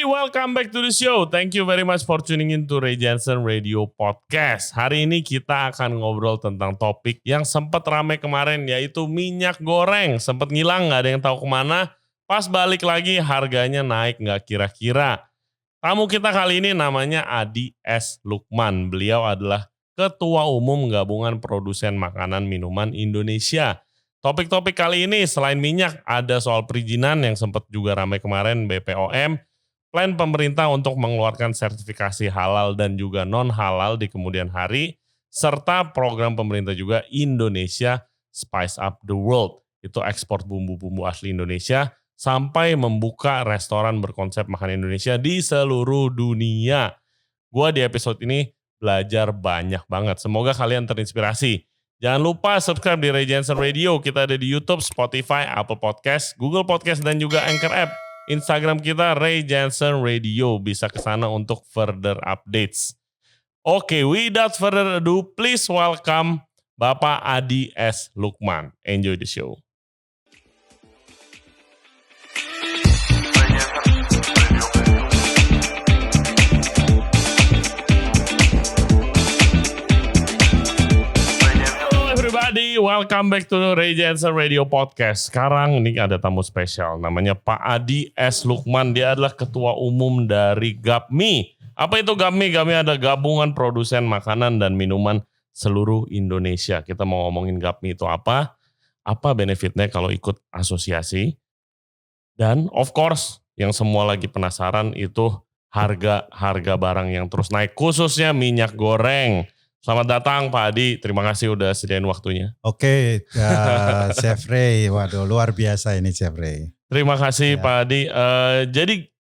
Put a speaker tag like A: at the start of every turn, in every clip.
A: welcome back to the show. Thank you very much for tuning in to Ray Jensen Radio Podcast. Hari ini kita akan ngobrol tentang topik yang sempat ramai kemarin, yaitu minyak goreng. Sempat ngilang, gak ada yang tahu kemana. Pas balik lagi harganya naik gak kira-kira. Tamu kita kali ini namanya Adi S. Lukman. Beliau adalah Ketua Umum Gabungan Produsen Makanan Minuman Indonesia. Topik-topik kali ini selain minyak, ada soal perizinan yang sempat juga ramai kemarin, BPOM, plan pemerintah untuk mengeluarkan sertifikasi halal dan juga non-halal di kemudian hari, serta program pemerintah juga Indonesia Spice Up the World. Itu ekspor bumbu-bumbu asli Indonesia sampai membuka restoran berkonsep makan Indonesia di seluruh dunia. Gua di episode ini belajar banyak banget. Semoga kalian terinspirasi. Jangan lupa subscribe di Ray Jensen Radio. Kita ada di YouTube, Spotify, Apple Podcast, Google Podcast, dan juga Anchor App. Instagram kita Ray Jensen Radio. Bisa ke sana untuk further updates. Oke, without further ado, please welcome Bapak Adi S. Lukman. Enjoy the show. Welcome back to Ray Jensen Radio Podcast. Sekarang ini ada tamu spesial, namanya Pak Adi S. Lukman. Dia adalah Ketua Umum dari GAPMI. Apa itu GAPMI? GAPMI adalah Gabungan Produsen Makanan dan Minuman Seluruh Indonesia. Kita mau ngomongin GAPMI itu apa benefitnya kalau ikut asosiasi. Dan of course, yang semua lagi penasaran itu harga barang yang terus naik, khususnya minyak goreng. Selamat datang Pak Adi, terima kasih udah sediain waktunya.
B: Oke, Chef Ray, waduh luar biasa ini Chef Ray.
A: Terima kasih ya. Pak Adi. Jadi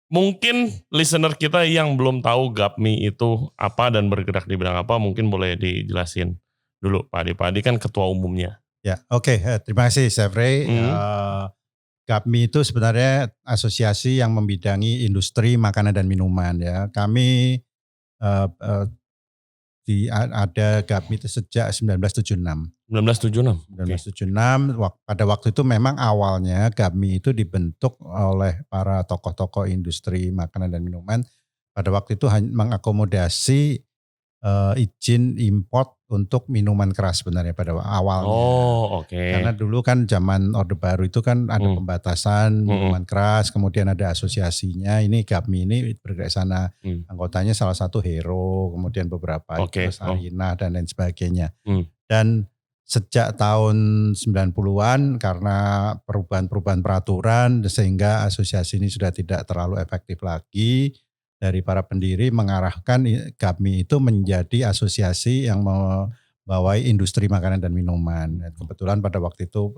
A: mungkin listener kita yang belum tahu GAPMI itu apa dan bergerak di bidang apa, mungkin boleh dijelasin dulu Pak Adi. Pak Adi kan ketua umumnya.
B: Ya, oke, terima kasih Chef Ray. GAPMI itu sebenarnya asosiasi yang membidangi industri makanan dan minuman ya. Kami ada GAPMI itu sejak 1976. 1976. Pada waktu itu memang awalnya GAPMI itu dibentuk oleh para tokoh-tokoh industri makanan dan minuman. Pada waktu itu mengakomodasi izin import untuk minuman keras sebenarnya pada awalnya.
A: Oh, oke.
B: Karena dulu kan zaman Orde Baru itu kan ada pembatasan minuman keras, kemudian ada asosiasinya. Ini GAPMI ini bergerak sana. Anggotanya salah satu Hero, kemudian beberapa terus Arina dan lain sebagainya. Dan sejak tahun 90-an karena perubahan-perubahan peraturan sehingga asosiasi ini sudah tidak terlalu efektif lagi. Dari para pendiri mengarahkan GAPMI itu menjadi asosiasi yang membawai industri makanan dan minuman. Kebetulan pada waktu itu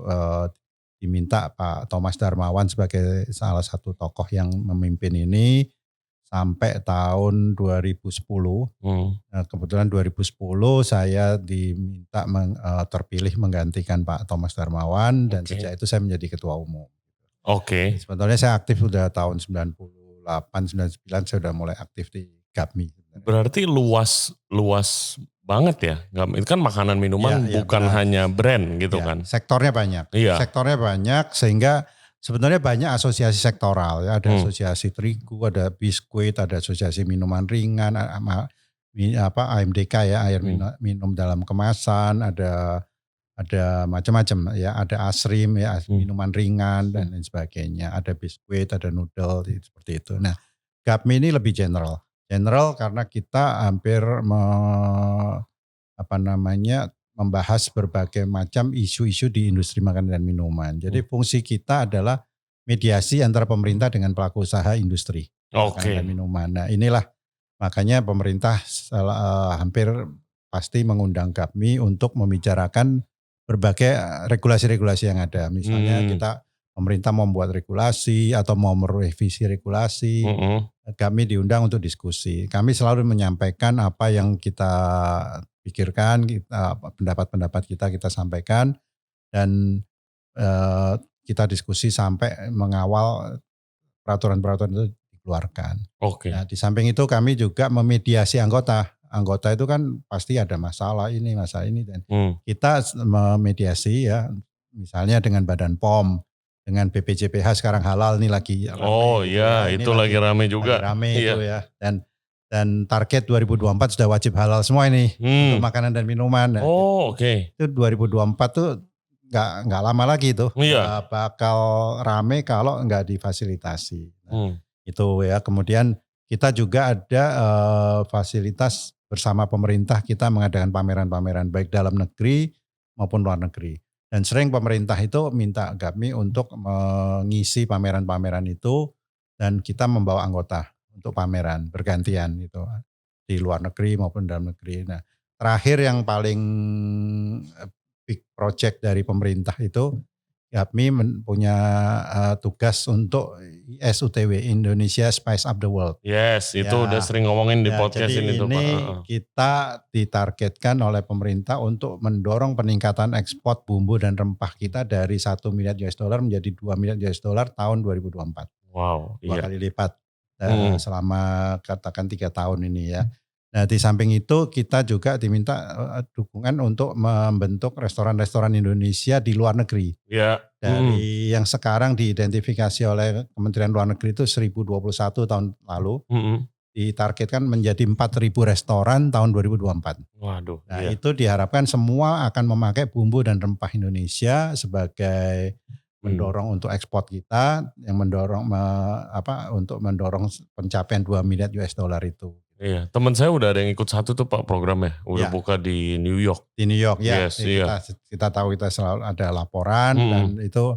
B: diminta Pak Thomas Darmawan sebagai salah satu tokoh yang memimpin ini sampai tahun 2010. Kebetulan 2010 saya diminta terpilih menggantikan Pak Thomas Darmawan dan sejak itu saya menjadi ketua umum.
A: Oke.
B: Sebetulnya saya aktif sudah tahun 98-99 saya sudah mulai aktif di GAPMI.
A: Berarti luas banget ya. Itu kan makanan minuman bukan hanya brand gitu kan.
B: Sektornya banyak. Sektornya banyak sehingga sebenarnya banyak asosiasi sektoral ya. Ada asosiasi terigu, ada biskuit, ada asosiasi minuman ringan, AMDK ya, air minum dalam kemasan, ada macam-macam ya, ada asrim ya, minuman ringan dan lain sebagainya, ada biskuit, ada noodle seperti itu. Nah, GAPMI ini lebih general karena kita hampir membahas berbagai macam isu-isu di industri makanan dan minuman. Jadi fungsi kita adalah mediasi antara pemerintah dengan pelaku usaha industri makanan dan minuman. Nah, inilah makanya pemerintah hampir pasti mengundang GAPMI untuk membicarakan berbagai regulasi-regulasi yang ada. Misalnya pemerintah membuat regulasi atau mau merevisi regulasi, kami diundang untuk diskusi. Kami selalu menyampaikan apa yang kita pikirkan, pendapat-pendapat kita sampaikan, dan kita diskusi sampai mengawal peraturan-peraturan itu dikeluarkan. Nah, di samping itu kami juga memediasi anggota. Anggota itu kan pasti ada masalah ini dan kita memediasi ya, misalnya dengan Badan POM, dengan BPJPH sekarang halal nih lagi rame.
A: Oh iya, itu lagi rame juga.
B: Lagi rame itu ya. Dan target 2024 sudah wajib halal semua ini untuk makanan dan minuman.
A: Oh oke.
B: Itu 2024 tuh nggak lama lagi tuh bakal rame kalau nggak difasilitasi. Itu ya. Kemudian kita juga ada fasilitas bersama pemerintah, kita mengadakan pameran-pameran baik dalam negeri maupun luar negeri. Dan sering pemerintah itu minta kami untuk mengisi pameran-pameran itu dan kita membawa anggota untuk pameran bergantian itu di luar negeri maupun dalam negeri. Nah, terakhir yang paling big project dari pemerintah itu kami punya tugas untuk ISUTW, Indonesia Spice Up the World.
A: Yes, itu udah sering ngomongin di podcast ini tuh Pak.
B: Jadi ini kita ditargetkan oleh pemerintah untuk mendorong peningkatan ekspor bumbu dan rempah kita dari 1 miliar US dollar menjadi 2 miliar US dollar tahun 2024.
A: Wow,
B: Dua kali lipat selama katakan 3 tahun ini ya. Nah di samping itu kita juga diminta dukungan untuk membentuk restoran-restoran Indonesia di luar negeri.
A: Ya.
B: Dari yang sekarang diidentifikasi oleh Kementerian Luar Negeri itu 1021 tahun lalu. Ditargetkan menjadi 4.000 restoran tahun 2024.
A: Waduh.
B: Nah itu diharapkan semua akan memakai bumbu dan rempah Indonesia sebagai mendorong untuk ekspor kita, yang mendorong untuk mendorong pencapaian 2 miliar US dollar itu.
A: Iya, teman saya udah ada yang ikut satu tuh Pak programnya, udah buka di New York.
B: Di New York ya,
A: yes,
B: kita tahu kita selalu ada laporan dan itu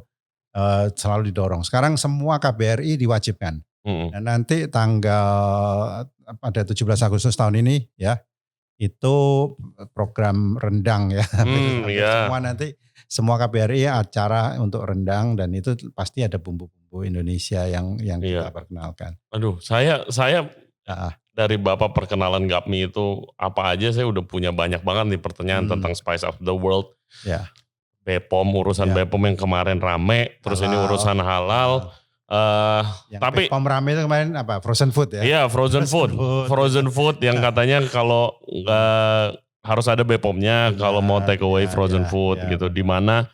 B: selalu didorong. Sekarang semua KBRI diwajibkan. Dan nanti pada 17 Agustus tahun ini ya, itu program rendang ya. Semua KBRI acara untuk rendang dan itu pasti ada bumbu-bumbu Indonesia yang kita perkenalkan.
A: Aduh, saya dari Bapak perkenalan GAPMI itu apa aja saya udah punya banyak banget nih pertanyaan tentang Spice Up the World.
B: Ya.
A: BPOM, urusan BPOM yang kemarin rame, terus ini urusan halal.
B: Tapi BPOM rame itu kemarin apa? Frozen food ya?
A: Iya, frozen food. Frozen food yang katanya kalau harus ada BPOM-nya kalau mau take away frozen food gitu. Dimana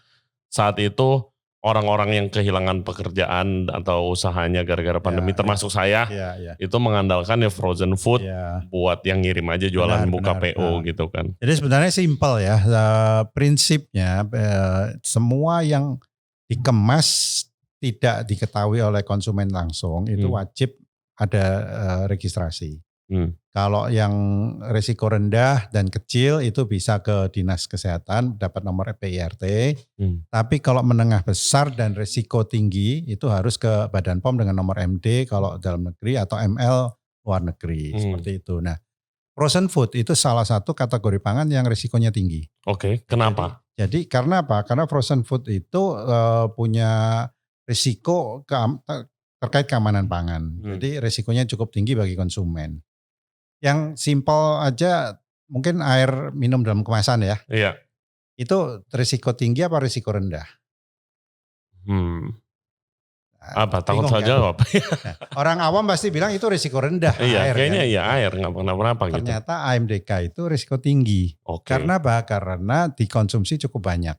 A: saat itu orang-orang yang kehilangan pekerjaan atau usahanya gara-gara pandemi termasuk saya itu mengandalkan ya frozen food buat yang ngirim aja jualan buka PO gitu kan.
B: Jadi sebenarnya simpel ya, prinsipnya semua yang dikemas tidak diketahui oleh konsumen langsung itu wajib ada registrasi. Kalau yang risiko rendah dan kecil itu bisa ke Dinas Kesehatan dapat nomor PIRT. Tapi kalau menengah besar dan risiko tinggi itu harus ke Badan POM dengan nomor MD kalau dalam negeri atau ML luar negeri seperti itu. Nah, frozen food itu salah satu kategori pangan yang risikonya tinggi.
A: Oke, kenapa?
B: Jadi karena apa? Karena frozen food itu punya risiko terkait keamanan pangan. Jadi risikonya cukup tinggi bagi konsumen. Yang simpel aja mungkin air minum dalam kemasan ya.
A: Iya.
B: Itu risiko tinggi apa risiko rendah?
A: Apa takut saja apa?
B: Orang awam pasti bilang itu risiko rendah.
A: Iya,
B: air,
A: kayaknya
B: kan?
A: iya air nggak kenapa-napa gitu.
B: Ternyata AMDK itu risiko tinggi. Karena apa? Karena dikonsumsi cukup banyak.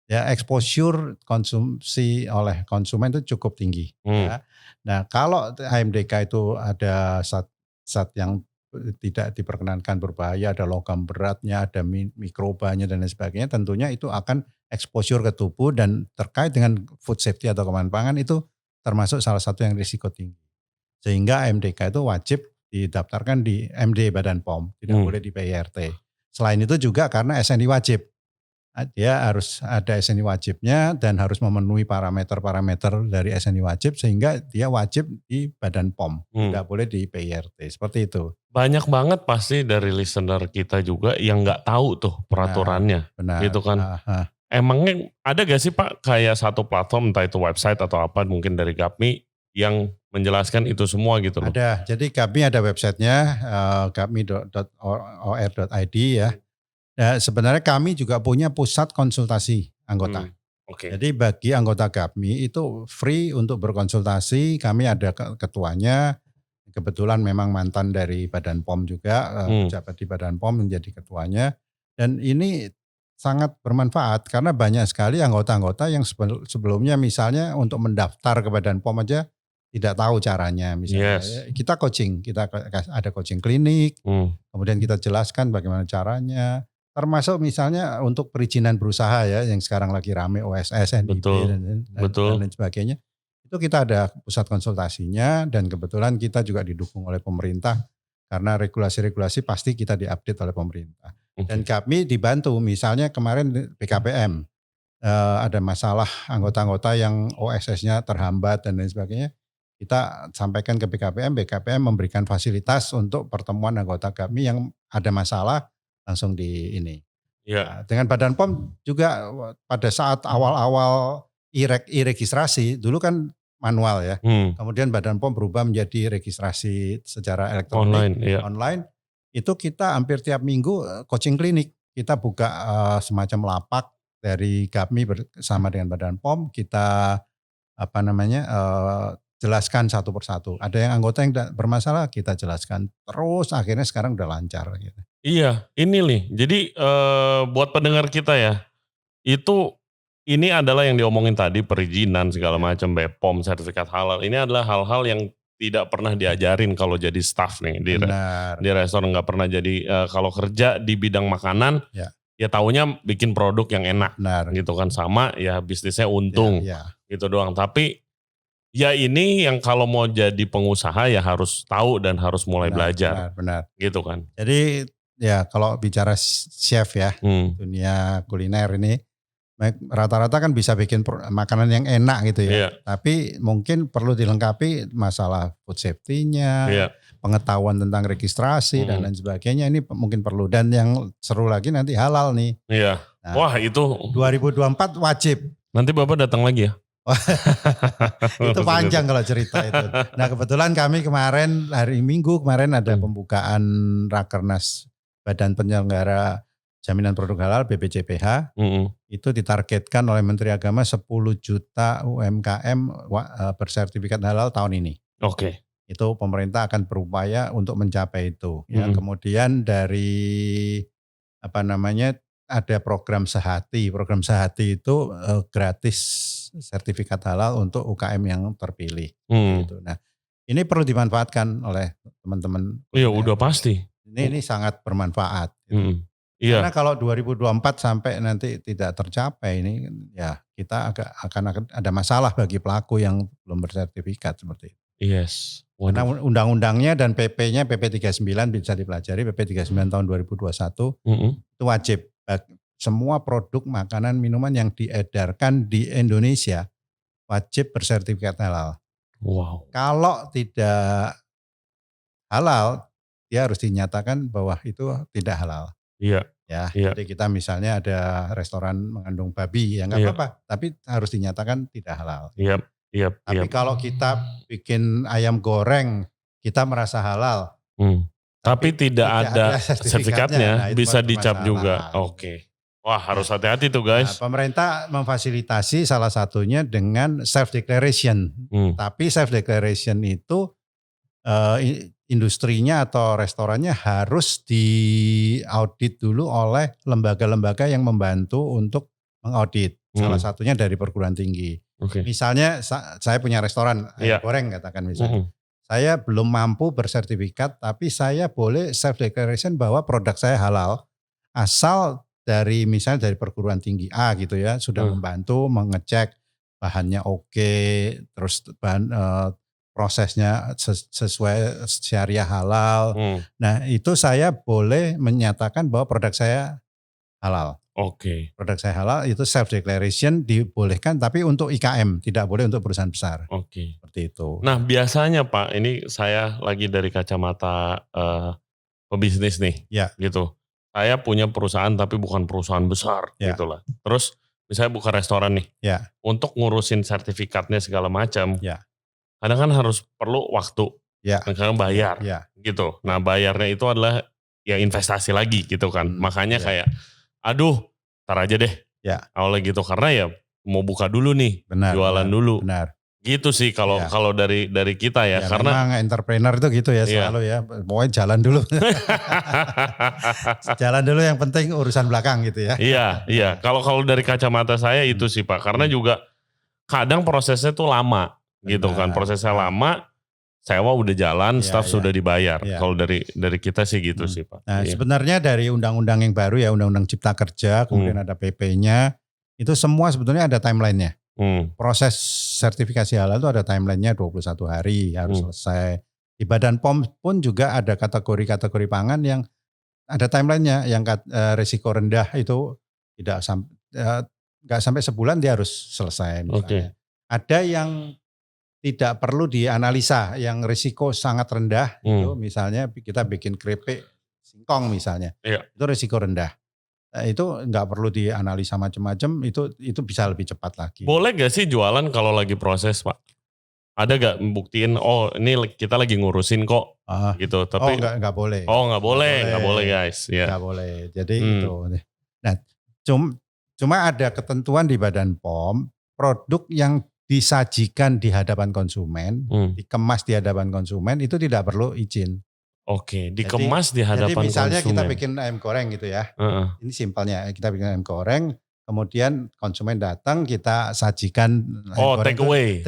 B: Ya, exposure konsumsi oleh konsumen itu cukup tinggi. Ya. Nah, kalau AMDK itu ada zat yang tidak diperkenankan berbahaya, ada logam beratnya, ada mikrobanya dan lain sebagainya, tentunya itu akan exposure ke tubuh dan terkait dengan food safety atau keamanan pangan itu termasuk salah satu yang risiko tinggi. Sehingga AMDK itu wajib didaftarkan di MD Badan POM, tidak boleh di PIRT. Selain itu juga karena SNI wajib. Dia harus ada SNI wajibnya dan harus memenuhi parameter-parameter dari SNI wajib sehingga dia wajib di Badan POM, tidak boleh di PIRT, seperti itu.
A: Banyak banget pasti dari listener kita juga yang nggak tahu tuh peraturannya,
B: benar.
A: Gitu kan. Emangnya ada gak sih Pak kayak satu platform entah itu website atau apa mungkin dari GAPMI yang menjelaskan itu semua gitu loh?
B: Ada, jadi GAPMI ada websitenya gapmi.or.id ya. Ya, sebenarnya kami juga punya pusat konsultasi anggota. Jadi bagi anggota GAPMI itu free untuk berkonsultasi. Kami ada ketuanya. Kebetulan memang mantan dari Badan POM juga, pejabat di Badan POM menjadi ketuanya. Dan ini sangat bermanfaat karena banyak sekali anggota-anggota yang sebelumnya misalnya untuk mendaftar ke Badan POM aja tidak tahu caranya misalnya. Kita coaching, kita ada coaching klinik, kemudian kita jelaskan bagaimana caranya. Termasuk misalnya untuk perizinan berusaha ya yang sekarang lagi rame OSS, NIB dan lain sebagainya. Itu kita ada pusat konsultasinya dan kebetulan kita juga didukung oleh pemerintah karena regulasi-regulasi pasti kita diupdate oleh pemerintah. Dan kami dibantu misalnya kemarin BKPM ada masalah anggota-anggota yang OSS-nya terhambat dan lain sebagainya. Kita sampaikan ke BKPM memberikan fasilitas untuk pertemuan anggota kami yang ada masalah langsung di ini. Nah, dengan Badan POM juga pada saat awal-awal e-registrasi dulu kan manual ya. Kemudian Badan POM berubah menjadi registrasi secara elektronik online. Itu kita hampir tiap minggu coaching klinik. Kita buka semacam lapak dari kami bersama dengan Badan POM. Kita jelaskan satu persatu. Ada yang anggota yang bermasalah kita jelaskan. Terus akhirnya sekarang udah lancar gitu.
A: Iya, ini nih. Jadi buat pendengar kita ya, ini adalah yang diomongin tadi, perizinan segala macam, BPOM, sertifikat halal. Ini adalah hal-hal yang tidak pernah diajarin kalau jadi staff nih di restoran, nggak pernah jadi kalau kerja di bidang makanan. Ya taunya bikin produk yang enak, gitu kan, sama ya bisnisnya untung, gitu doang. Tapi ya ini yang kalau mau jadi pengusaha ya harus tahu dan harus mulai belajar.
B: Benar.
A: Gitu kan.
B: Jadi ya kalau bicara chef ya, dunia kuliner ini rata-rata kan bisa bikin makanan yang enak gitu ya. Tapi mungkin perlu dilengkapi masalah food safety-nya, pengetahuan tentang registrasi dan lain sebagainya. Ini mungkin perlu. Dan yang seru lagi nanti halal nih.
A: Nah, wah itu
B: 2024 wajib.
A: Nanti Bapak datang lagi ya?
B: Itu panjang kalau cerita itu. Nah kebetulan kami kemarin hari Minggu kemarin ada pembukaan Rakernas Badan Penyelenggara Jaminan Produk Halal BPJPH. Itu ditargetkan oleh Menteri Agama 10 juta UMKM bersertifikat halal tahun ini. Itu pemerintah akan berupaya untuk mencapai itu. Ya, kemudian dari ada program Sehati. Program Sehati itu gratis sertifikat halal untuk UKM yang terpilih. Gitu. Nah, ini perlu dimanfaatkan oleh teman-teman.
A: Iya, udah pasti.
B: Ini sangat bermanfaat. Gitu. Karena kalau 2024 sampai nanti tidak tercapai ini, ya kita akan ada masalah bagi pelaku yang belum bersertifikat seperti itu. Karena undang-undangnya dan PP-nya PP 39 bisa dipelajari, PP 39 tahun 2021 itu wajib. Semua produk makanan minuman yang diedarkan di Indonesia wajib bersertifikat halal. Kalau tidak halal, dia harus dinyatakan bahwa itu tidak halal. Jadi kita misalnya ada restoran mengandung babi, ya nggak apa-apa, tapi harus dinyatakan tidak halal. Tapi kalau kita bikin ayam goreng, kita merasa halal.
A: Tapi tidak ada sertifikatnya, bisa dicap juga. Wah harus hati-hati tuh guys.
B: Nah, pemerintah memfasilitasi salah satunya dengan self-declaration. Tapi self-declaration itu industrinya atau restorannya harus diaudit dulu oleh lembaga-lembaga yang membantu untuk mengaudit. Salah satunya dari perguruan tinggi. Misalnya saya punya restoran ayam goreng katakan misalnya. Saya belum mampu bersertifikat tapi saya boleh self-declaration bahwa produk saya halal. Asal dari misalnya dari perguruan tinggi A gitu ya sudah membantu mengecek bahannya oke, terus bahan prosesnya sesuai syariah halal. Nah itu saya boleh menyatakan bahwa produk saya halal. Produk saya halal itu self declaration dibolehkan tapi untuk IKM tidak boleh untuk perusahaan besar. Seperti itu.
A: Nah biasanya Pak ini saya lagi dari kacamata pebisnis nih, gitu. Saya punya perusahaan tapi bukan perusahaan besar gitu lah. Terus misalnya buka restoran nih. Untuk ngurusin sertifikatnya segala macam. Kadang kan harus perlu waktu. Kadang bayar gitu. Nah bayarnya itu adalah ya investasi lagi gitu kan. Makanya kayak aduh ntar aja deh. Awalnya gitu karena ya mau buka dulu nih. Jualan dulu. Gitu sih kalau dari kita ya, karena
B: memang entrepreneur itu gitu ya selalu ya. Pokoknya jalan dulu. Jalan dulu, yang penting urusan belakang gitu ya.
A: Iya. Kalau dari kacamata saya itu sih Pak, karena juga kadang prosesnya tuh lama gitu kan. Prosesnya lama, sewa udah jalan, staff sudah dibayar. Kalau dari kita sih gitu sih Pak.
B: Nah, sebenarnya dari undang-undang yang baru ya, Undang-Undang Cipta Kerja, kemudian ada PP-nya, itu semua sebetulnya ada timeline-nya. Proses sertifikasi halal itu ada timeline-nya 21 hari harus selesai. Di Badan POM pun juga ada kategori-kategori pangan yang ada timeline-nya, yang risiko rendah itu nggak sampai sebulan dia harus selesai misalnya. Ada yang tidak perlu dianalisa, yang risiko sangat rendah itu misalnya kita bikin keripik singkong misalnya, itu risiko rendah. Itu nggak perlu dianalisa macam-macam, itu bisa lebih cepat lagi.
A: Boleh gak sih jualan kalau lagi proses Pak? Ada gak buktiin ini kita lagi ngurusin kok gitu? Tapi
B: nggak boleh.
A: Nggak boleh guys.
B: Nggak boleh. Jadi itu. Nah, cuma ada ketentuan di Badan POM, produk yang disajikan di hadapan konsumen, dikemas di hadapan konsumen itu tidak perlu izin.
A: Dikemas di hadapan konsumen.
B: Jadi misalnya kita bikin ayam goreng gitu ya. Ini simpelnya, kita bikin ayam goreng, kemudian konsumen datang, kita sajikan
A: take away.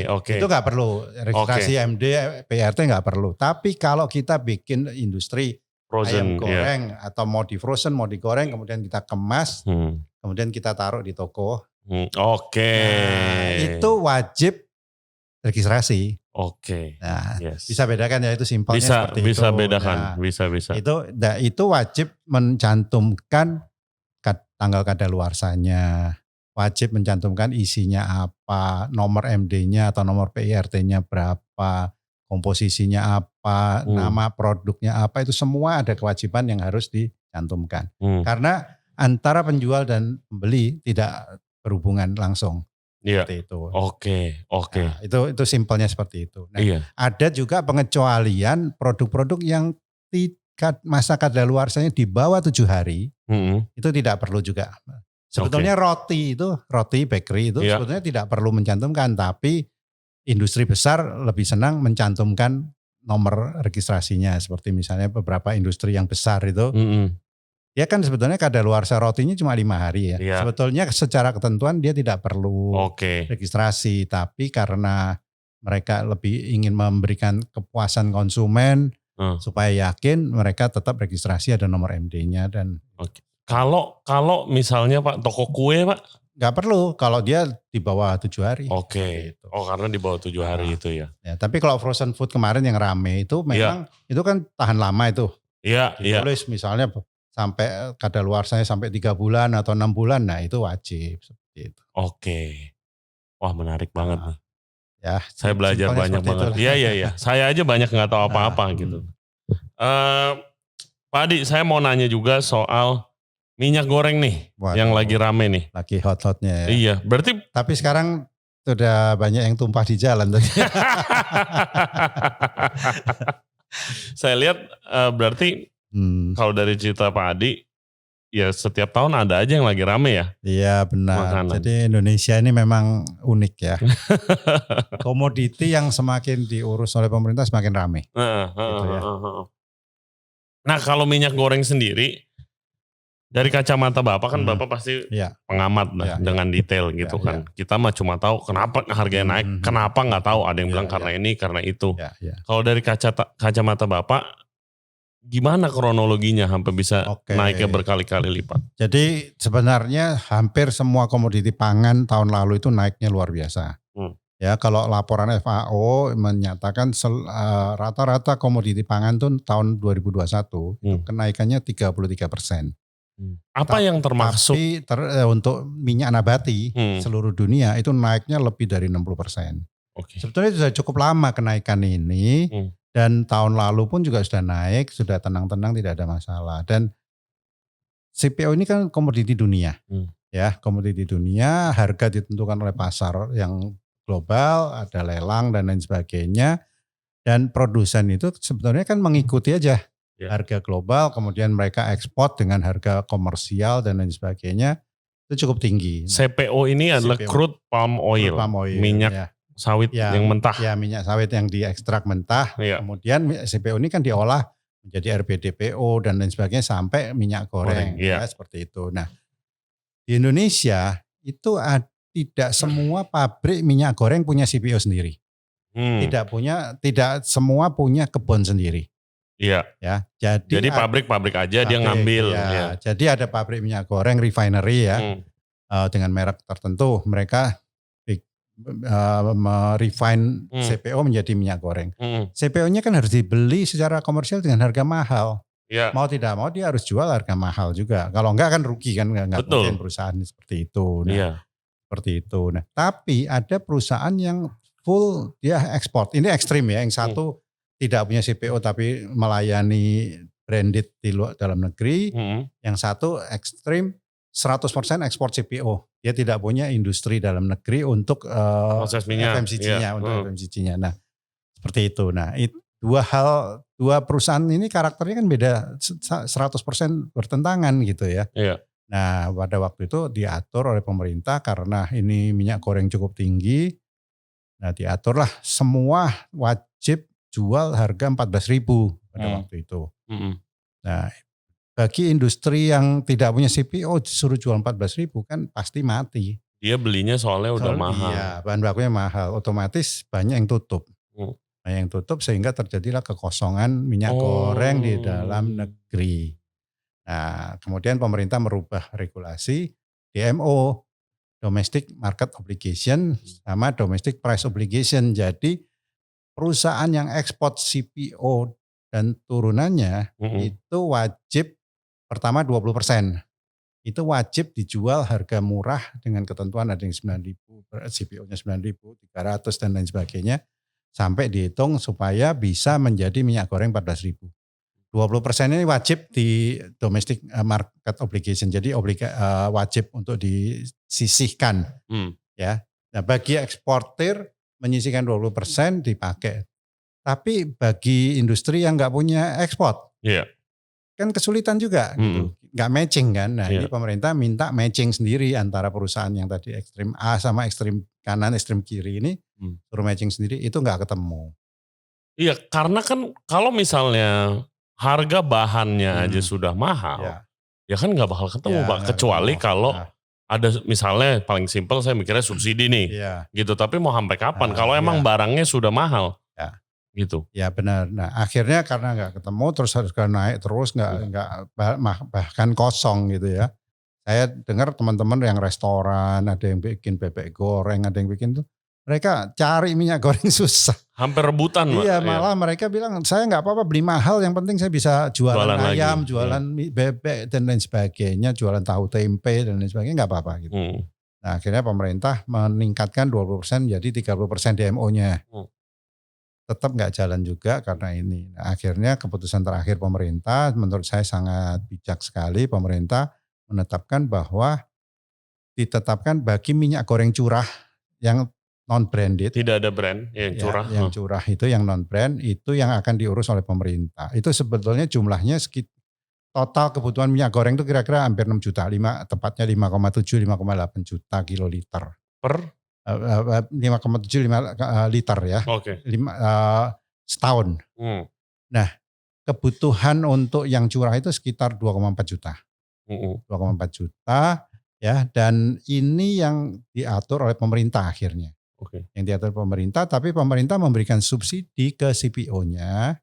B: Itu nggak perlu registrasi MD, PRT nggak perlu. Tapi kalau kita bikin industri
A: frozen,
B: ayam goreng atau mau di frozen, mau digoreng, kemudian kita kemas, kemudian kita taruh di toko. Nah, itu wajib registrasi. Nah, bisa bedakan ya, itu simpelnya seperti itu.
A: Bisa bedakan, bisa.
B: Itu wajib mencantumkan tanggal kadaluarsanya, wajib mencantumkan isinya apa, nomor MD-nya atau nomor PIRT-nya berapa, komposisinya apa, nama produknya apa, itu semua ada kewajiban yang harus dicantumkan. Karena antara penjual dan pembeli tidak berhubungan langsung. Seperti itu.
A: Nah,
B: itu simpelnya seperti itu. Nah, ada juga pengecualian produk-produk yang masa kadaluarsanya di bawah 7 hari, itu tidak perlu juga. Sebetulnya roti bakery itu sebetulnya tidak perlu mencantumkan, tapi industri besar lebih senang mencantumkan nomor registrasinya. Seperti misalnya beberapa industri yang besar itu, dia kan sebetulnya kadaluarsa rotinya cuma 5 hari ya. Sebetulnya secara ketentuan dia tidak perlu registrasi, tapi karena mereka lebih ingin memberikan kepuasan konsumen, supaya yakin, mereka tetap registrasi ada nomor MD-nya dan.
A: Kalau misalnya Pak toko kue Pak?
B: Nggak perlu kalau dia di bawah 7 hari.
A: Gitu. Karena di bawah 7 hari itu ya.
B: Tapi kalau frozen food kemarin yang rame itu memang itu kan tahan lama itu. Ditulis misalnya sampai kadaluarsanya sampai 3 bulan atau 6 bulan, nah itu wajib seperti itu.
A: Wah, menarik banget nih.
B: Ya,
A: saya belajar banyak banget. Iya. Saya aja banyak nggak tahu apa-apa gitu. Pak Adi, saya mau nanya juga soal minyak goreng nih. Yang lagi rame nih.
B: Lagi hot-hotnya ya.
A: Iya, berarti.
B: Tapi sekarang sudah banyak yang tumpah di jalan.
A: Saya lihat berarti kalau dari cerita Pak Adi, ya setiap tahun ada aja yang lagi rame ya.
B: Iya benar. Makanan. Jadi Indonesia ini memang unik ya. Komoditi yang semakin diurus oleh pemerintah semakin rame. Gitu ya.
A: Nah kalau minyak goreng sendiri, dari kacamata Bapak kan Bapak pasti pengamat dengan detail gitu kan. Kita mah cuma tahu kenapa harganya naik, kenapa nggak tahu. Ada yang bilang karena ini, karena itu. Kalau dari kacamata Bapak, gimana kronologinya sampai bisa naiknya berkali-kali lipat?
B: Jadi sebenarnya hampir semua komoditi pangan tahun lalu itu naiknya luar biasa. Ya kalau laporan FAO menyatakan rata-rata komoditi pangan tuh tahun 2021 itu kenaikannya 33%.
A: Apa yang termasuk?
B: Tapi untuk minyak nabati seluruh dunia itu naiknya lebih dari 60%. Sebetulnya sudah cukup lama kenaikan ini. Dan tahun lalu pun juga sudah naik, sudah tenang-tenang, tidak ada masalah. Dan CPO ini kan komoditi dunia, ya komoditi dunia, harga ditentukan oleh pasar yang global, ada lelang dan lain sebagainya. Dan produsen itu sebetulnya kan mengikuti aja harga global, kemudian mereka ekspor dengan harga komersial dan lain sebagainya, itu cukup tinggi.
A: CPO ini adalah crude palm oil, minyak sawit yang mentah.
B: Ya, minyak sawit yang diekstrak mentah.
A: Iya.
B: Kemudian CPO ini kan diolah menjadi RBDPO dan lain sebagainya sampai minyak goreng.
A: Iya.
B: Ya, seperti itu. Nah, di Indonesia itu tidak semua pabrik minyak goreng punya CPO sendiri. Tidak semua punya kebun sendiri.
A: Iya.
B: Ya,
A: jadi pabrik-pabrik aja dia ngambil.
B: Ya. Jadi ada pabrik minyak goreng refinery ya, dengan merek tertentu mereka merefine CPO menjadi minyak goreng. CPO-nya kan harus dibeli secara komersial dengan harga mahal.
A: Ya.
B: Mau tidak mau dia harus jual harga mahal juga. Kalau enggak kan rugi kan, enggak mungkin perusahaan seperti itu. Nah, seperti itu. Nah, tapi ada perusahaan yang full dia ekspor. Ini ekstrim ya. Yang satu tidak punya CPO tapi melayani branded di luar dalam negeri. Yang satu ekstrim 100% ekspor CPO. Dia tidak punya industri dalam negeri untuk FMCG-nya, FMCG-nya. Nah, seperti itu. Nah, dua perusahaan ini karakternya kan beda 100% bertentangan gitu ya.
A: Iya.
B: Nah, pada waktu itu diatur oleh pemerintah karena ini minyak goreng cukup tinggi. Nah, diaturlah semua wajib jual harga 14.000 pada waktu itu. Nah, bagi industri yang tidak punya CPO disuruh jual 14.000 kan pasti mati.
A: Dia belinya soalnya udah mahal.
B: Iya, bahan bakunya mahal. Otomatis banyak yang tutup. Banyak yang tutup sehingga terjadilah kekosongan minyak goreng di dalam negeri. Nah, kemudian pemerintah merubah regulasi DMO, Domestic Market Obligation sama Domestic Price Obligation. Jadi perusahaan yang ekspor CPO dan turunannya itu wajib pertama 20%. Itu wajib dijual harga murah dengan ketentuan ada yang 9.000, CPO-nya 9.300 dan lain sebagainya. Sampai dihitung supaya bisa menjadi minyak goreng 14.000. 20% ini wajib di domestic market obligation. Jadi wajib untuk disisihkan. Ya. Nah, bagi eksportir menyisihkan 20% dipakai. Tapi bagi industri yang nggak punya ekspor, kan kesulitan juga, gitu. Nggak matching kan. Nah, ini pemerintah minta matching sendiri antara perusahaan yang tadi ekstrim A sama ekstrim kanan, ekstrim kiri ini, suruh matching sendiri, itu nggak ketemu.
A: Iya, karena kan kalau misalnya harga bahannya aja sudah mahal, ya kan nggak bakal ketemu Pak. Kecuali kalau ada misalnya paling simpel saya mikirnya subsidi nih, gitu. Tapi mau sampai kapan? Kalau emang barangnya sudah mahal, gitu.
B: Ya benar. Nah akhirnya karena nggak ketemu terus harga naik terus nggak bahkan kosong gitu ya. Saya dengar teman-teman yang restoran ada yang bikin bebek goreng, ada yang bikin tuh mereka cari minyak goreng susah.
A: Hampir rebutan.
B: Iya malah mereka bilang saya nggak apa-apa beli mahal yang penting saya bisa jualan ayam, jualan bebek dan lain sebagainya, jualan tahu tempe dan lain sebagainya nggak apa-apa gitu. Nah akhirnya pemerintah meningkatkan 20% jadi 30% DMO-nya. Tetap nggak jalan juga karena ini. Nah, akhirnya keputusan terakhir pemerintah menurut saya sangat bijak sekali. Pemerintah menetapkan bahwa ditetapkan bagi minyak goreng curah yang non-branded.
A: Tidak ada brand yang curah.
B: Yang curah itu yang non-brand itu yang akan diurus oleh pemerintah. Itu sebetulnya jumlahnya total kebutuhan minyak goreng itu kira-kira hampir 6 juta. Tepatnya 5,7, 5,8 juta kiloliter.
A: Per?
B: 5,7 liter ya.
A: Oke.
B: Setahun. Nah, kebutuhan untuk yang curah itu sekitar 2,4 juta. 2,4 juta ya, dan ini yang diatur oleh pemerintah akhirnya. Yang diatur pemerintah, tapi pemerintah memberikan subsidi ke CPO-nya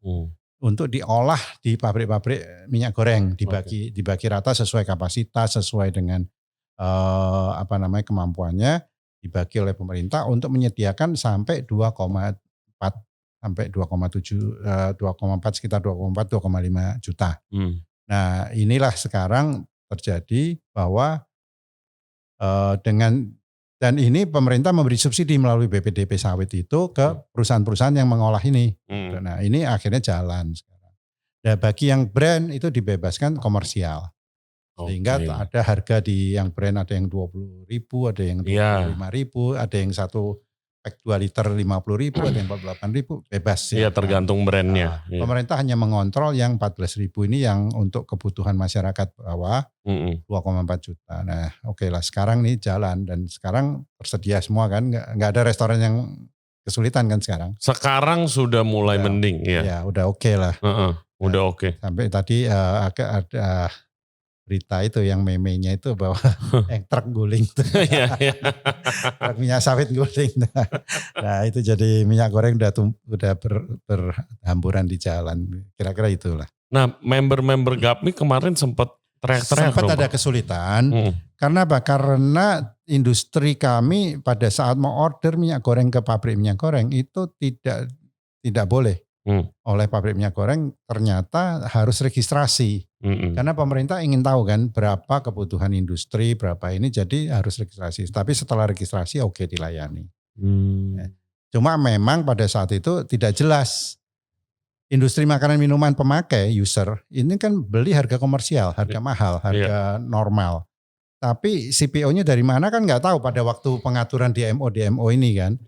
B: untuk diolah di pabrik-pabrik minyak goreng, dibagi rata sesuai kapasitas, sesuai dengan kemampuannya. Dibagi oleh pemerintah untuk menyediakan sampai 2,4 sampai 2,7 2,4 sekitar 2,4 2,5 juta. Nah, inilah sekarang terjadi bahwa dan ini pemerintah memberi subsidi melalui BPDP sawit itu ke perusahaan-perusahaan yang mengolah ini. Nah, ini akhirnya jalan sekarang. Nah, bagi yang brand itu dibebaskan komersial. Sehingga ada harga di yang brand ada yang 20.000, ada yang 25.000, ada yang satu pack 2 liter 50.000, ada yang 48.000, bebas.
A: Iya, tergantung brandnya.
B: Pemerintah hanya mengontrol yang 14.000 ini yang untuk kebutuhan masyarakat bawah 2,4 juta. Nah, oke lah sekarang nih jalan dan sekarang tersedia semua kan, nggak ada restoran yang kesulitan kan sekarang.
A: Sekarang sudah mulai mending ya.
B: Ya udah oke lah.
A: Udah oke.
B: Sampai tadi agak ada berita itu yang meme-nya itu bahwa truk guling tuh. Truk minyak sawit guling. Nah itu jadi minyak goreng udah berhamburan di jalan. Kira-kira itulah.
A: Nah member-member GAPMI kemarin sempat teriak-teriak.
B: Sempat ada kesulitan. Karena apa? Karena industri kami pada saat mau order minyak goreng ke pabrik minyak goreng itu tidak boleh. Oleh pabrik minyak goreng ternyata harus registrasi. Karena pemerintah ingin tahu kan berapa kebutuhan industri, berapa ini, jadi harus registrasi. Tapi setelah registrasi oke dilayani. Cuma memang pada saat itu tidak jelas. Industri makanan minuman pemakai, user, ini kan beli harga komersial, harga mahal, harga normal. Tapi CPO-nya dari mana kan nggak tahu pada waktu pengaturan DMO ini kan.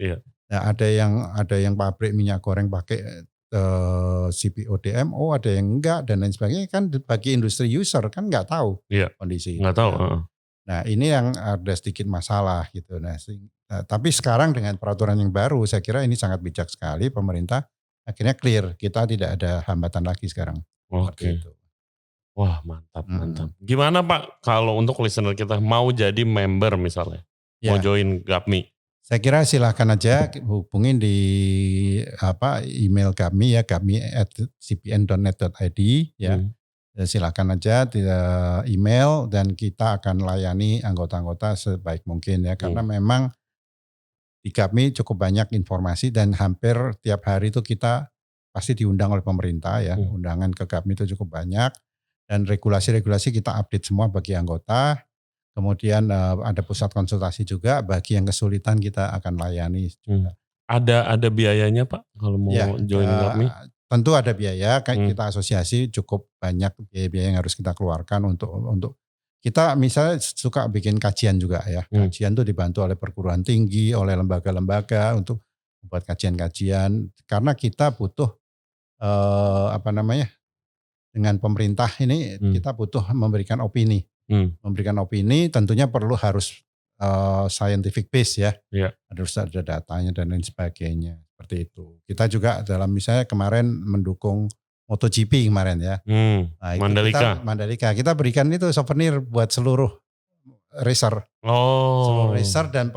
B: Nah, ada yang pabrik minyak goreng pakai CPO DMO, ada yang enggak dan lain sebagainya, kan bagi industri user kan nggak tahu kondisi.
A: Nggak tahu.
B: Nah ini yang ada sedikit masalah gitu. Nah, tapi sekarang dengan peraturan yang baru, saya kira ini sangat bijak sekali pemerintah. Akhirnya clear, kita tidak ada hambatan lagi sekarang.
A: Oke. Wah mantap. Gimana Pak kalau untuk listener kita mau jadi member misalnya, mau join GAPMI?
B: Saya kira silahkan aja hubungin di email kami ya, gapmi@cpn.net.id ya. Silahkan aja email dan kita akan layani anggota-anggota sebaik mungkin ya. Karena memang di GAPMI cukup banyak informasi dan hampir tiap hari itu kita pasti diundang oleh pemerintah ya. Undangan ke GAPMI itu cukup banyak dan regulasi-regulasi kita update semua bagi anggota. Kemudian ada pusat konsultasi juga, bagi yang kesulitan kita akan layani juga.
A: Ada biayanya Pak kalau mau join GAPMI?
B: Tentu ada biaya, kita asosiasi cukup banyak biaya-biaya yang harus kita keluarkan untuk kita misalnya suka bikin kajian juga ya. Kajian itu dibantu oleh perguruan tinggi, oleh lembaga-lembaga untuk membuat kajian-kajian. Karena kita butuh dengan pemerintah ini kita butuh memberikan opini. Memberikan opini tentunya harus scientific base ya. Harus ada datanya dan lain sebagainya. Seperti itu. Kita juga dalam misalnya kemarin mendukung MotoGP kemarin ya. Nah, Mandalika. Kita berikan itu souvenir buat seluruh racer. Seluruh racer dan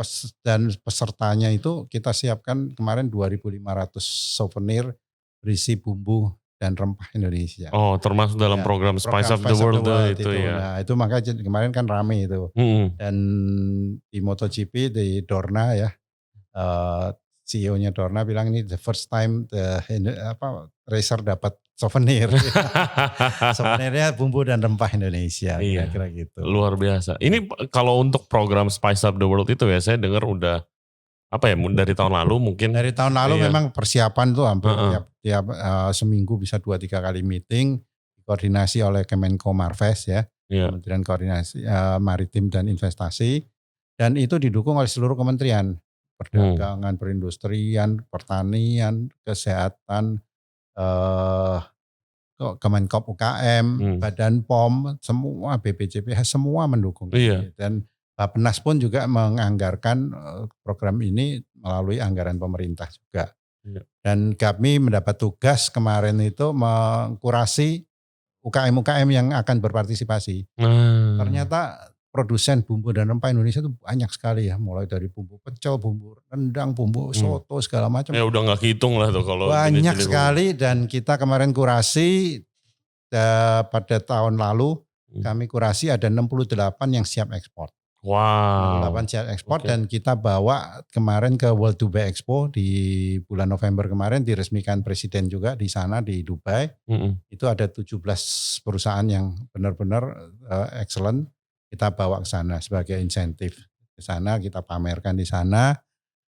B: pesertanya itu kita siapkan kemarin 2.500 souvenir berisi bumbu dan rempah Indonesia.
A: Termasuk dalam program Spice of the World itu ya.
B: Nah, itu makanya kemarin kan rame itu. Dan di MotoGP di Dorna ya, CEO-nya Dorna bilang ini the first time racer dapat souvenir. Souvenirnya bumbu dan rempah Indonesia. Kira-kira gitu.
A: Luar biasa. Ini kalau untuk program Spice of the World itu ya, saya dengar udah dari tahun lalu mungkin.
B: Dari tahun lalu memang persiapan tuh hampir tiap seminggu bisa 2-3 kali meeting, koordinasi oleh Kemenko Marves ya, Kementerian Koordinasi Maritim dan Investasi, dan itu didukung oleh seluruh kementerian, perdagangan, perindustrian, pertanian, kesehatan, Kemenkop UKM, Badan POM, semua BPJPH semua mendukung. Dan Bappenas pun juga menganggarkan program ini melalui anggaran pemerintah juga. Dan GAPMI mendapat tugas kemarin itu mengkurasi UKM-UKM yang akan berpartisipasi. Ternyata produsen bumbu dan rempah Indonesia itu banyak sekali ya. Mulai dari bumbu pecel, bumbu rendang, bumbu soto segala macam.
A: Ya udah gak kehitung lah tuh kalau.
B: Banyak sekali dan kita kemarin kurasi pada tahun lalu kami kurasi ada 68 yang siap ekspor.
A: Wow.
B: 8 siap ekspor dan kita bawa kemarin ke World Dubai Expo di bulan November kemarin, diresmikan Presiden juga di sana di Dubai. Itu ada 17 perusahaan yang benar-benar excellent. Kita bawa ke sana sebagai insentif. Ke sana kita pamerkan di sana.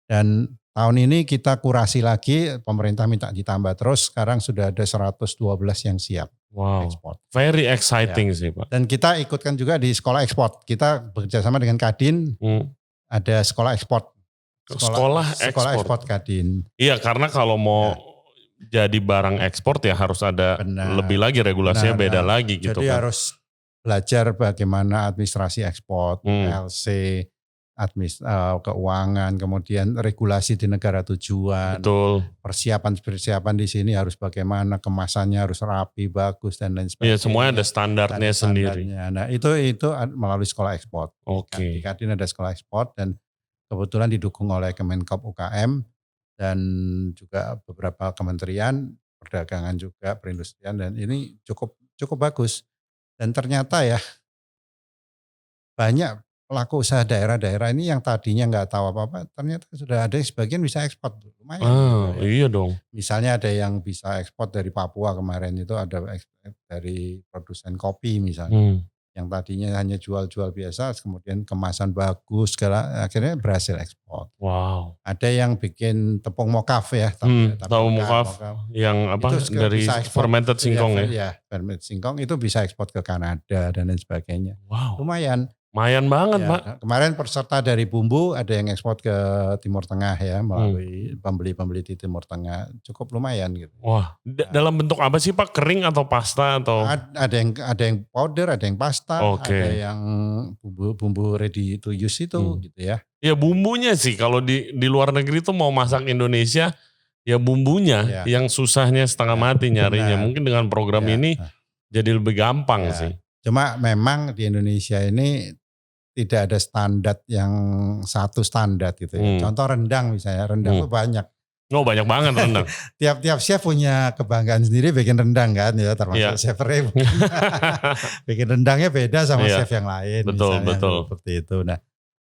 B: Dan tahun ini kita kurasi lagi, pemerintah minta ditambah terus. Sekarang sudah ada 112 yang siap.
A: Wow,
B: ekspor.
A: Very exciting sih Pak.
B: Dan kita ikutkan juga di sekolah ekspor. Kita bekerjasama dengan Kadin, ada sekolah ekspor.
A: Sekolah ekspor
B: Kadin.
A: Iya, karena kalau mau jadi barang ekspor ya harus ada lebih lagi regulasinya beda lagi gitu.
B: Jadi harus belajar bagaimana administrasi ekspor, LC, keuangan, kemudian regulasi di negara tujuan,
A: Betul.
B: persiapan di sini harus bagaimana, kemasannya harus rapi, bagus dan lain sebagainya.
A: Iya, semuanya ada standarnya sendiri.
B: Nah, itu melalui sekolah ekspor.
A: Oke.
B: Di Kadin ada sekolah ekspor dan kebetulan didukung oleh Kemenkop UKM dan juga beberapa kementerian, perdagangan juga, perindustrian, dan ini cukup bagus. Dan ternyata ya banyak pelaku usaha daerah-daerah ini yang tadinya nggak tahu apa-apa, ternyata sudah ada yang sebagian bisa ekspor, lumayan gitu ya.
A: Iya dong.
B: Misalnya ada yang bisa ekspor dari Papua kemarin itu, ada ekspor dari produsen kopi misalnya. Yang tadinya hanya jual-jual biasa, kemudian kemasan bagus, akhirnya berhasil ekspor.
A: Wow.
B: Ada yang bikin tepung mokaf ya.
A: Tahu mokaf yang apa
B: itu
A: dari fermented singkong ya?
B: Ya, fermented singkong itu bisa ekspor ke Kanada dan lain sebagainya.
A: Wow.
B: Lumayan
A: banget
B: ya,
A: Pak.
B: Kemarin peserta dari bumbu ada yang ekspor ke Timur Tengah ya, melalui pembeli-pembeli di Timur Tengah, cukup lumayan gitu.
A: Wah, dalam bentuk apa sih Pak? Kering atau pasta atau?
B: Ada yang powder, ada yang pasta, ada yang bumbu ready to use itu gitu ya.
A: Ya bumbunya sih kalau di luar negeri tuh mau masak Indonesia, ya bumbunya yang susahnya setengah mati nyarinya. Mungkin dengan program ini jadi lebih gampang sih.
B: Cuma memang di Indonesia ini tidak ada standar yang satu standar gitu ya. Contoh rendang misalnya, rendang tuh banyak.
A: Oh banyak banget rendang.
B: Tiap chef punya kebanggaan sendiri bikin rendang kan ya, termasuk Chef Ray. Bikin rendangnya beda sama chef yang lain.
A: Betul.
B: Seperti itu. Nah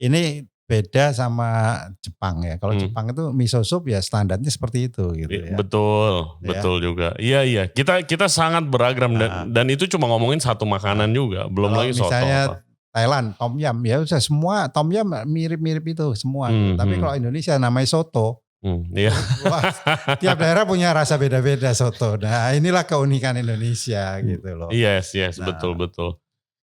B: ini beda sama Jepang ya. Kalau Jepang itu miso soup ya standarnya seperti itu gitu ya.
A: Betul juga. Iya. Kita sangat beragam dan itu cuma ngomongin satu makanan juga, belum lagi soto.
B: Misalnya Thailand, tom yum, ya udah semua tom yum mirip-mirip itu semua. Tapi kalau Indonesia namanya soto. Wah, tiap daerah punya rasa beda-beda soto. Nah inilah keunikan Indonesia gitu loh.
A: Yes, betul.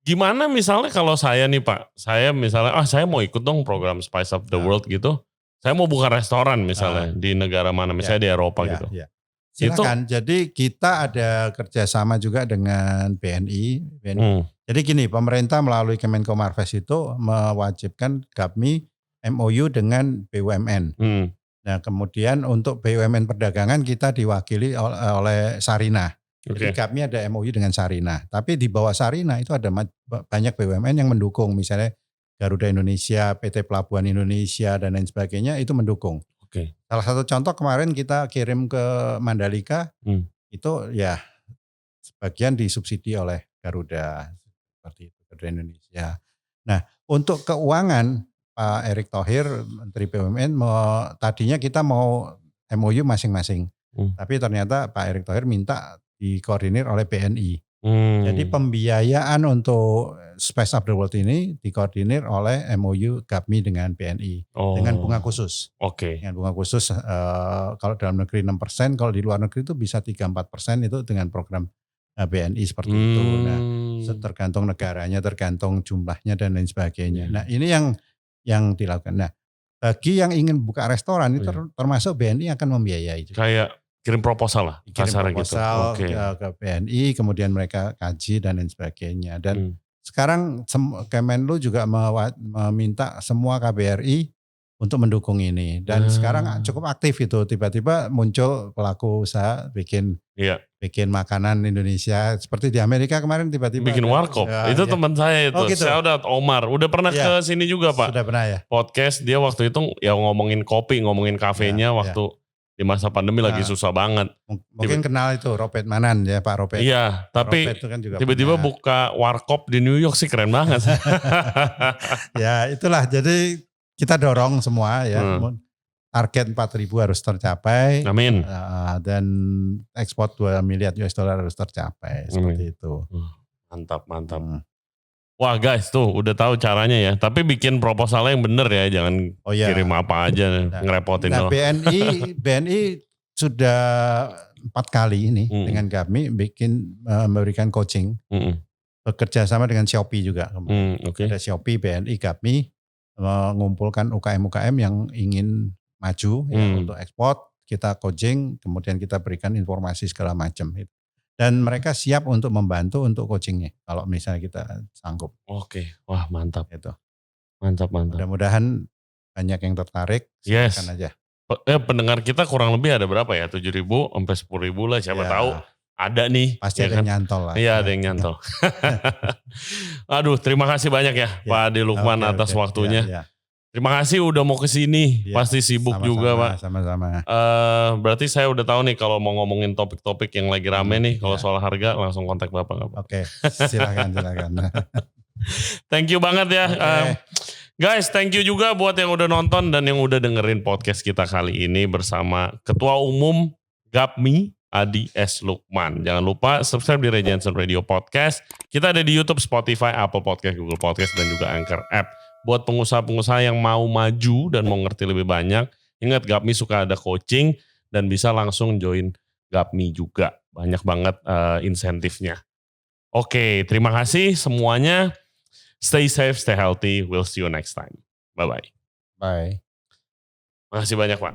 A: Gimana misalnya kalau saya nih Pak, saya misalnya saya mau ikut dong program Spice Up the World gitu. Saya mau buka restoran misalnya di negara mana, misalnya di Eropa gitu.
B: Silakan. Jadi kita ada kerjasama juga dengan BNI. Jadi gini, pemerintah melalui Kemenko Marves itu mewajibkan GAPMI MOU dengan BUMN. Nah kemudian untuk BUMN perdagangan kita diwakili oleh Sarina. Jadi GAPMI ada MOU dengan Sarina. Tapi di bawah Sarina itu ada banyak BUMN yang mendukung. Misalnya Garuda Indonesia, PT Pelabuhan Indonesia dan lain sebagainya itu mendukung. Salah satu contoh kemarin kita kirim ke Mandalika, itu ya sebagian disubsidi oleh Garuda. Seperti itu, Garuda Indonesia. Nah untuk keuangan Pak Erick Thohir, Menteri BUMN, tadinya kita mau MOU masing-masing. Tapi ternyata Pak Erick Thohir minta dikoordinir oleh BNI. Jadi pembiayaan untuk Spice Up the World ini dikoordinir oleh MOU GAPMI dengan BNI dengan bunga khusus. Dengan bunga khusus kalau dalam negeri 6%, kalau di luar negeri itu bisa 3-4% itu dengan program BNI seperti itu. Nah, tergantung negaranya, tergantung jumlahnya dan lain sebagainya. Nah, ini yang dilakukan. Nah, bagi yang ingin buka restoran itu termasuk BNI akan membiayai.
A: Kayak kirim proposal lah,
B: kirim proposal gitu. ke BNI, kemudian mereka kaji dan lain sebagainya. Dan sekarang Kemenlu juga meminta semua KBRI untuk mendukung ini. Dan sekarang cukup aktif itu, tiba-tiba muncul pelaku usaha bikin makanan Indonesia. Seperti di Amerika kemarin tiba-tiba.
A: Bikin warkop, itu teman saya itu, gitu. Shout Omar. Udah pernah ke sini juga Pak.
B: Sudah pernah ya.
A: Podcast dia waktu itu ya ngomongin kopi, ngomongin kafenya waktu di masa pandemi lagi susah banget.
B: Mungkin kenal itu Ropet Manan ya Pak Ropet.
A: Iya, tapi kan tiba-tiba buka warkop di New York sih keren banget.
B: Ya itulah, jadi kita dorong semua ya. Target 4.000 harus tercapai.
A: Amin.
B: Dan ekspor 2 miliar US dollar harus tercapai. Seperti itu.
A: Mantap. Wah guys tuh udah tahu caranya ya. Tapi bikin proposalnya yang bener ya. Jangan kirim apa aja ngerepotin.
B: Nah BNI sudah 4 kali ini dengan kami memberikan coaching. Bekerja sama dengan Shopee juga. Ada Shopee, BNI, GAPMI mengumpulkan UKM-UKM yang ingin maju untuk ekspor. Kita coaching, kemudian kita berikan informasi segala macam. Dan mereka siap untuk membantu untuk coachingnya kalau misalnya kita sanggup.
A: Wah mantap.
B: Gitu.
A: Mantap.
B: Mudah-mudahan banyak yang tertarik.
A: Yes.
B: Silakan aja.
A: Pendengar kita kurang lebih ada berapa ya? 7.000 sampai 10.000 lah. Siapa tahu ada nih.
B: Pasti ada yang nyantol lah.
A: Iya, ada yang nyantol. Aduh, terima kasih banyak ya Pak Ade Lukman atas waktunya.
B: Ya.
A: Terima kasih udah mau kesini. Pasti sibuk juga Pak.
B: Sama-sama.
A: Berarti saya udah tahu nih kalau mau ngomongin topik-topik yang lagi rame nih. Kalau soal harga langsung kontak Bapak nggak Pak?
B: Oke, silakan.
A: Thank you banget ya. Guys, thank you juga buat yang udah nonton dan yang udah dengerin podcast kita kali ini bersama Ketua Umum GAPMI, Adi S. Lukman. Jangan lupa subscribe di Ray Jensen Radio Podcast. Kita ada di YouTube, Spotify, Apple Podcast, Google Podcast, dan juga Anchor App. Buat pengusaha-pengusaha yang mau maju dan mau ngerti lebih banyak, ingat GAPMI suka ada coaching dan bisa langsung join GAPMI juga. Banyak banget insentifnya. Oke, terima kasih semuanya. Stay safe, stay healthy. We'll see you next time. Bye-bye.
B: Bye.
A: Makasih banyak Pak.